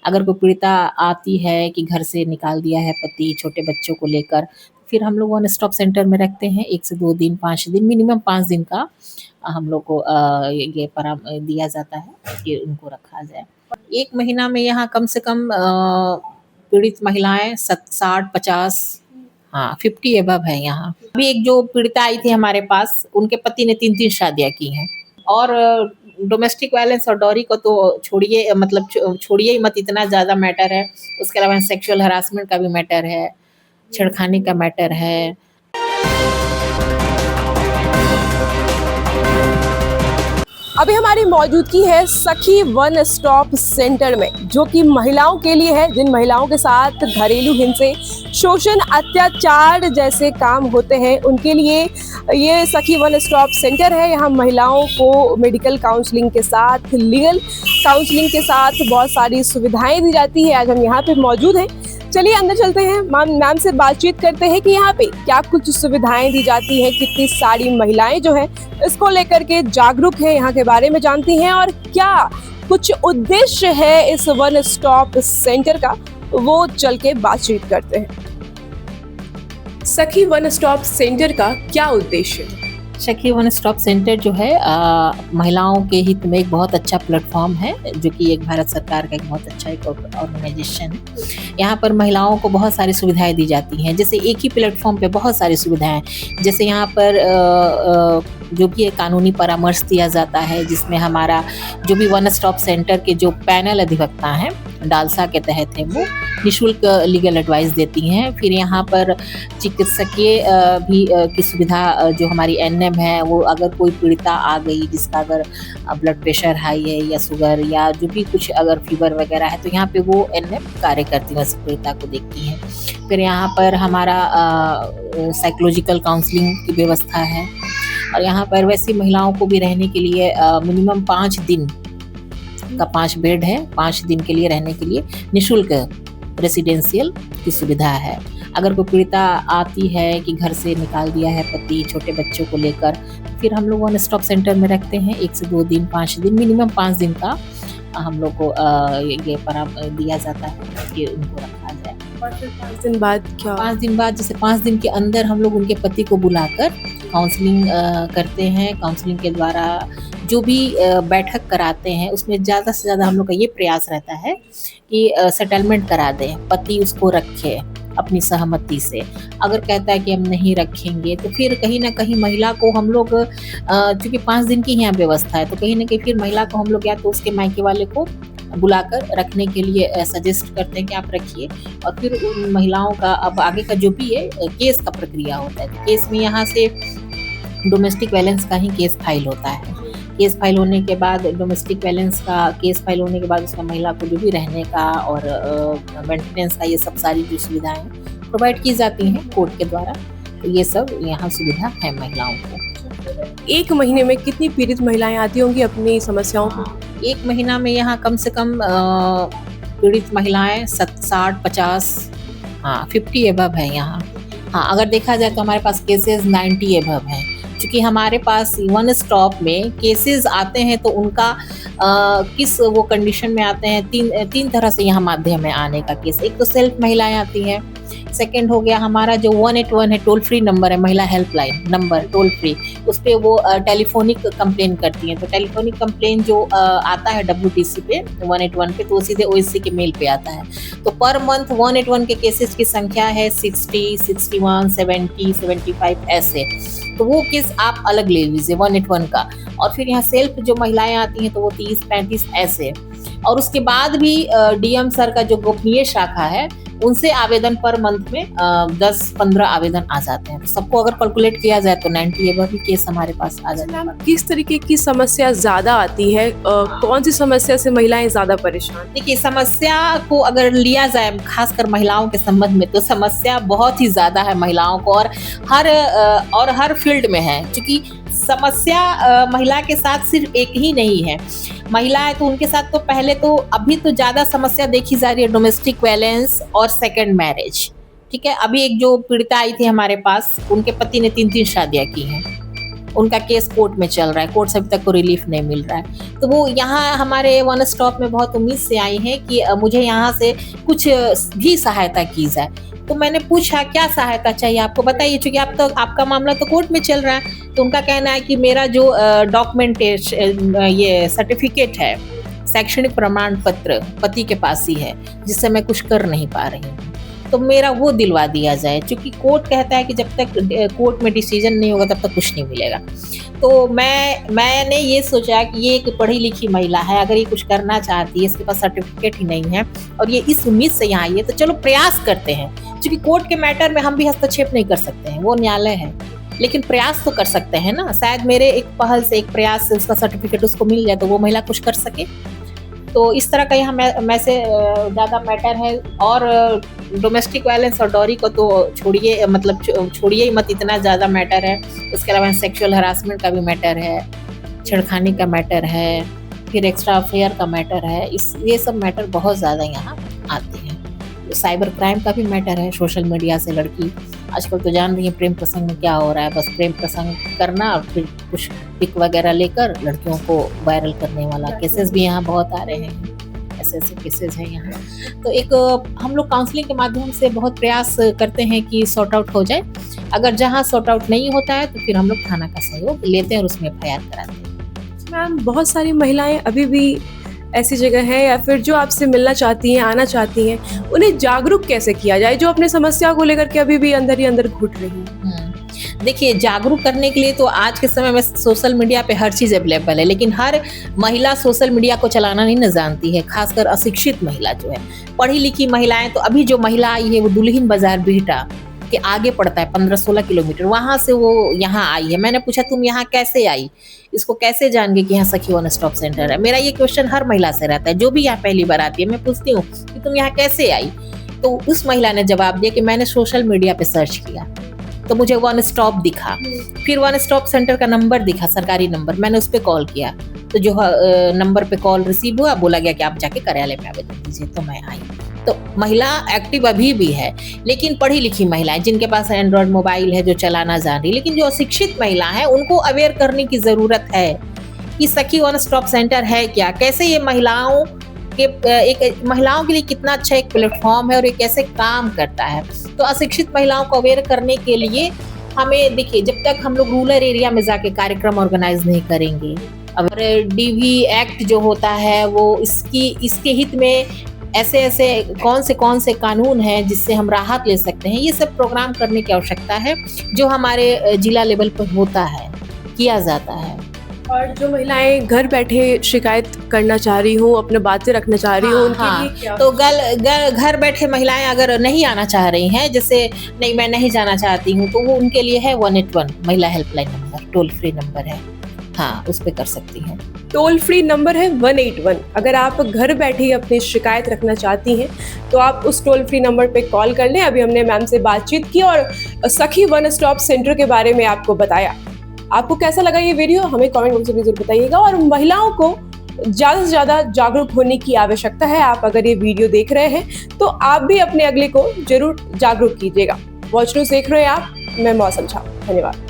अगर कोई पीड़िता आती है कि घर से निकाल दिया है पति छोटे बच्चों को लेकर, फिर हम लोग वन स्टॉप सेंटर में रखते हैं 1 से 2 दिन, 5 दिन, मिनिमम 5 दिन का हम लोग को ये दिया जाता है कि उनको रखा जाए। 1 महीना में यहाँ कम से कम पीड़ित महिलाएँ 60-50 हाँ, 50 अबव है यहाँ। अभी एक जो पीड़िता आई थी हमारे पास, उनके पति ने 3-3 शादियाँ की हैं और डोमेस्टिक वायलेंस और डॉरी को तो छोड़िए, मतलब छोड़िए ही मत, इतना ज़्यादा मैटर है। उसके अलावा सेक्सुअल हरासमेंट का भी मैटर है, छेड़खानी का मैटर है। अभी हमारी मौजूदगी है सखी वन स्टॉप सेंटर में, जो कि महिलाओं के लिए है, जिन महिलाओं के साथ घरेलू हिंसे, शोषण, अत्याचार जैसे काम होते हैं, उनके लिए ये सखी वन स्टॉप सेंटर है। यहाँ महिलाओं को मेडिकल काउंसलिंग के साथ, लीगल काउंसलिंग के साथ बहुत सारी सुविधाएं दी जाती है। आज हम यहाँ पे मौजूद हैं, चलिए अंदर चलते हैं, मैम से बातचीत करते हैं कि यहाँ पे क्या कुछ सुविधाएं दी जाती हैं, कितनी सारी महिलाएं जो हैं इसको लेकर के जागरूक हैं, यहाँ के बारे में जानती हैं और क्या कुछ उद्देश्य है इस वन स्टॉप सेंटर का, वो चल के बातचीत करते हैं। सखी वन स्टॉप सेंटर का क्या उद्देश्य है? सखी वन स्टॉप सेंटर जो है महिलाओं के हित में एक बहुत अच्छा प्लेटफॉर्म है, जो कि एक भारत सरकार का एक बहुत अच्छा एक ऑर्गेनाइजेशन है। यहाँ पर महिलाओं को बहुत सारी सुविधाएं दी जाती हैं, जैसे एक ही प्लेटफॉर्म पे बहुत सारी सुविधाएं, जैसे यहाँ पर जो भी कानूनी परामर्श दिया जाता है, जिसमें हमारा जो भी वन स्टॉप सेंटर के जो पैनल अधिवक्ता हैं, डालसा के तहत है, वो निःशुल्क लीगल एडवाइस देती हैं। फिर यहाँ पर चिकित्सकीय भी की सुविधा, जो हमारी एनएम है, वो अगर कोई पीड़िता आ गई जिसका अगर ब्लड प्रेशर हाई है या शुगर या जो भी कुछ अगर फीवर वगैरह है, तो यहाँ पे वो एनएम कार्य करती है, पीड़िता को देखती हैं। फिर यहाँ पर हमारा साइकोलॉजिकल काउंसलिंग की व्यवस्था है और यहाँ पर वैसी महिलाओं को भी रहने के लिए मिनिमम 5 दिन का 5 बेड है, 5 दिन के लिए रहने के लिए निःशुल्क रेसिडेंशियल की सुविधा है। अगर कोई पीड़िता आती है कि घर से निकाल दिया है पति छोटे बच्चों को लेकर, फिर हम लोग वन स्टॉप सेंटर में रखते हैं 1 से 2 दिन, 5 दिन, मिनिमम 5 दिन का हम लोग को ये दिया जाता है कि उनको रखा जाए। और फिर 5 दिन बाद क्या? 5 दिन बाद, जैसे 5 दिन के अंदर हम लोग उनके पति को बुलाकर काउंसलिंग करते हैं। काउंसलिंग के द्वारा जो भी बैठक कराते हैं, उसमें ज़्यादा से ज़्यादा हम लोग का ये प्रयास रहता है कि सेटलमेंट करा दें, पति उसको रखे अपनी सहमति से। अगर कहता है कि हम नहीं रखेंगे, तो फिर कहीं ना कहीं महिला को हम लोग, चूँकि 5 दिन की यहाँ व्यवस्था है, तो कहीं ना कहीं फिर महिला को हम लोग या तो उसके मायके वाले को बुलाकर रखने के लिए सजेस्ट करते हैं कि आप रखिए। और फिर उन महिलाओं का अब आगे का जो भी है केस का प्रक्रिया होता है, तो केस में यहाँ से डोमेस्टिक वायलेंस का ही केस फाइल होता है। केस फाइल होने के बाद, डोमेस्टिक वायलेंस का केस फाइल होने के बाद, उसका महिला को जो भी रहने का और मेंटेनेंस का, ये सब सारी जो सुविधाएं प्रोवाइड की जाती हैं कोर्ट के द्वारा, तो ये सब यहाँ सुविधा है महिलाओं को। 1 महीने में कितनी पीड़ित महिलाएं आती होंगी अपनी समस्याओं को? 1 महीना में यहाँ कम से कम पीड़ित महिलाएं 60-50 हाँ 50 अबव है यहाँ। हाँ, अगर देखा जाए तो हमारे पास केसेस 90 अबव हैं। क्योंकि हमारे पास वन स्टॉप में केसेस आते हैं, तो उनका किस वो कंडीशन में आते हैं, तीन तरह से यहाँ माध्यम है आने का केस। एक तो सेल्फ महिलाएं आती हैं, सेकंड हो गया हमारा जो 181 है, टोल फ्री नंबर है, महिला हेल्पलाइन नंबर, टोल फ्री, उस पर वो टेलीफोनिक कंप्लेन करती हैं। तो टेलीफोनिक कंप्लेन जो आता है WTC पे 181 पे, तो वो सीधे OSC के मेल पे आता है। तो पर मंथ 181 के केसेस की संख्या है 60, 61, 70, 75 ऐसे। तो वो केस आप अलग ले लीजिए 181 का। और फिर यहाँ सेल्फ जो महिलाएं आती हैं, तो वो 30-35 ऐसे। और उसके बाद भी DM सर का जो गोपनीय शाखा है, उनसे आवेदन पर मंथ में 10-15 आवेदन आ जाते हैं। तो सबको अगर कैलकुलेट किया जाए तो 90 एबव भी केस हमारे पास आ जाते हैं। किस तरीके की समस्या ज्यादा आती है, कौन सी समस्या से महिलाएं ज्यादा परेशान? देखिए, समस्या को अगर लिया जाए खासकर महिलाओं के संबंध में, तो समस्या बहुत ही ज्यादा है महिलाओं को, और हर फील्ड में है। क्योंकि समस्या महिला के साथ सिर्फ एक ही नहीं है। महिला है तो उनके साथ तो पहले तो अभी तो ज्यादा समस्या देखी जा रही है डोमेस्टिक वायलेंस और सेकंड मैरिज। ठीक है, अभी एक जो पीड़िता आई थी हमारे पास, उनके पति ने 3-3 शादियां की हैं। उनका केस कोर्ट में चल रहा है, कोर्ट से अभी तक को रिलीफ नहीं मिल रहा है। तो वो यहाँ हमारे वन स्टॉप में बहुत उम्मीद से आई हैं कि मुझे यहाँ से कुछ भी सहायता की जाए। तो मैंने पूछा क्या सहायता चाहिए आपको, बताइए, चूँकि आपका मामला तो कोर्ट में चल रहा है। तो उनका कहना है कि मेरा जो डॉक्यूमेंटेशन ये सर्टिफिकेट है, शैक्षणिक प्रमाण पत्र पति के पास ही है, जिससे मैं कुछ कर नहीं पा रही हूँ, तो मेरा वो दिलवा दिया जाए, क्योंकि कोर्ट कहता है कि जब तक कोर्ट में डिसीजन नहीं होगा तब तक कुछ नहीं मिलेगा। तो मैंने ये सोचा कि ये एक पढ़ी लिखी महिला है, अगर ये कुछ करना चाहती है, इसके पास सर्टिफिकेट ही नहीं है और ये इस उम्मीद से यहाँ आई है, तो चलो प्रयास करते हैं। क्योंकि कोर्ट के मैटर में हम भी हस्तक्षेप नहीं कर सकते हैं, वो न्यायालय है, लेकिन प्रयास तो कर सकते हैं ना। शायद मेरे एक पहल से, एक प्रयास से उसका सर्टिफिकेट उसको मिल जाए तो वो महिला कुछ कर सके। तो इस तरह का यहाँ मैं से ज़्यादा मैटर है। और डोमेस्टिक वायलेंस और डॉरी को तो छोड़िए, मतलब छोड़िए ही मत, इतना ज़्यादा मैटर है। उसके अलावा सेक्सुअल हरासमेंट का भी मैटर है, छेड़खानी का मैटर है, फिर एक्स्ट्रा अफेयर का मैटर है। ये सब मैटर बहुत ज़्यादा यहाँ आते हैं। साइबर क्राइम का भी मैटर है, सोशल मीडिया से लड़की, आजकल तो जान रही है प्रेम प्रसंग में क्या हो रहा है, बस प्रेम प्रसंग करना और फिर कुछ पिक वगैरह लेकर लड़कियों को वायरल करने वाला केसेस भी यहाँ बहुत आ रहे हैं। ऐसे केसेस हैं यहाँ। तो एक हम लोग काउंसलिंग के माध्यम से बहुत प्रयास करते हैं कि सॉर्ट आउट हो जाए। अगर जहाँ सॉर्ट आउट नहीं होता है तो फिर हम लोग थाना का सहयोग लेते हैं और उसमें FIR कराते हैं। मैम, बहुत सारी महिलाएं अभी भी ऐसी जगह है या फिर जो आपसे मिलना चाहती हैं, आना चाहती हैं, उन्हें जागरूक कैसे किया जाए, जो अपने समस्या को लेकर के अभी भी अंदर ही अंदर घुट रही हैं? देखिए, जागरूक करने के लिए तो आज के समय में सोशल मीडिया पे हर चीज़ अवेलेबल है, लेकिन हर महिला सोशल मीडिया को चलाना नहीं न जानती है, खासकर अशिक्षित महिला जो है। पढ़ी लिखी महिलाएं तो अभी जो महिला आई है वो दुल्हिन बाजार बिहटा के आगे पड़ता है 15-16 किलोमीटर, वहाँ से वो यहाँ आई है। मैंने पूछा तुम यहाँ कैसे आई, इसको कैसे जान गए कि यहाँ सखी वन स्टॉप सेंटर है। मेरा ये क्वेश्चन हर महिला से रहता है, जो भी यहाँ पहली बार आती है, मैं पूछती हूँ कि तुम यहाँ कैसे आई। तो उस महिला ने जवाब दिया कि मैंने सोशल मीडिया पे सर्च किया तो मुझे वन स्टॉप दिखा, फिर वन स्टॉप सेंटर का नंबर दिखा, सरकारी नंबर, मैंने उस पर कॉल किया तो जो नंबर पे कॉल रिसीव हुआ, बोला गया कि आप जाके कार्यालय में आवेदन दीजिए, तो मैं आई। तो महिला एक्टिव अभी भी है, लेकिन पढ़ी लिखी महिलाएं जिनके पास एंड्रॉयड मोबाइल है, जो चलाना जान रही, लेकिन जो अशिक्षित महिला है उनको अवेयर करने की ज़रूरत है कि सखी वन स्टॉप सेंटर है क्या, कैसे ये महिलाओं के लिए कितना अच्छा एक प्लेटफॉर्म है और ये कैसे काम करता है। तो अशिक्षित महिलाओं को अवेयर करने के लिए हमें, देखिए, जब तक हम लोग रूरल एरिया में जाके कार्यक्रम ऑर्गेनाइज नहीं करेंगे, अगर DV एक्ट जो होता है वो इसके हित में ऐसे कौन से कानून हैं जिससे हम राहत ले सकते हैं, ये सब प्रोग्राम करने की आवश्यकता है, जो हमारे जिला लेवल पर होता है, किया जाता है। और जो महिलाएं घर बैठे शिकायत करना चाह रही हूँ, अपने बातें रखना चाह रही हूँ, उनके लिए क्या? तो घर बैठे महिलाएं अगर नहीं आना चाह रही हैं, जैसे नहीं मैं नहीं जाना चाहती हूँ, तो वो उनके लिए है 181 महिला helpline number, toll free number है, हाँ, उस पर कर सकती हैं। टोल फ्री नंबर है 181। अगर आप घर बैठे अपनी शिकायत रखना चाहती हैं तो आप उस टोल फ्री नंबर पे कॉल कर लें। अभी हमने मैम से बातचीत की और सखी वन स्टॉप सेंटर के बारे में आपको बताया। आपको कैसा लगा ये वीडियो, हमें कमेंट बॉक्स में जरूर बताइएगा। और महिलाओं को ज़्यादा से ज़्यादा जागरूक होने की आवश्यकता है। आप अगर ये वीडियो देख रहे हैं तो आप भी अपने अगले को जरूर जागरूक कीजिएगा। वॉच न्यूज़ देख रहे हैं आप, मैं मौसम झा, धन्यवाद।